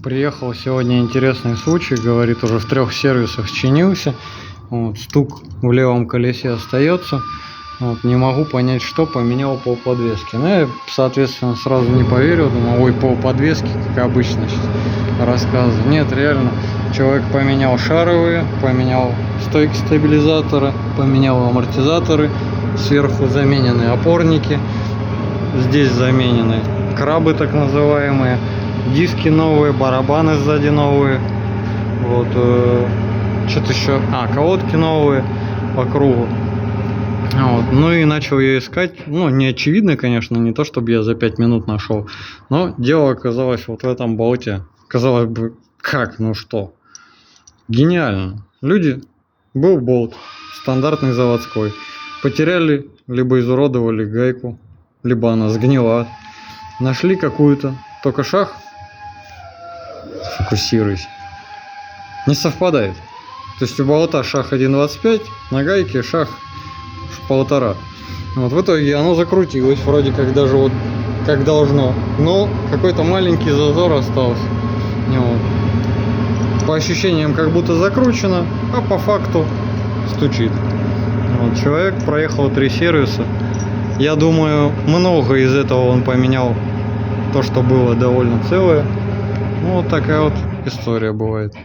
Приехал сегодня интересный случай, говорит, уже в 3 сервисах чинился. Вот, стук в левом колесе остается. Вот, не могу понять, что поменял полподвески. Ну, я, соответственно, сразу не поверил. Думаю, ой, полподвески, как обычно сейчас рассказываю. Нет, реально, человек поменял шаровые, поменял стойки стабилизатора, поменял амортизаторы, сверху заменены опорники, здесь заменены крабы так называемые, диски новые, барабаны сзади новые, вот, что-то еще, колодки новые по кругу. Вот. Ну и начал я искать, ну не очевидно, конечно, не то чтобы я за 5 минут нашел, но дело оказалось вот в этом болте. Казалось бы, как, ну что, гениально. Люди, был болт, стандартный заводской, потеряли, либо изуродовали гайку, либо она сгнила, нашли какую-то, только шаг, фокусируйся, не совпадает. То есть у болта шаг 1,25, на гайке шаг в 1,5. Вот в итоге оно закрутилось вроде как даже вот как должно, но какой-то маленький зазор остался. Вот. По ощущениям как будто закручено, а по факту стучит. Вот. Человек проехал 3 сервиса. Я думаю, много из этого он поменял то, что было довольно целое. Ну, вот такая вот история бывает.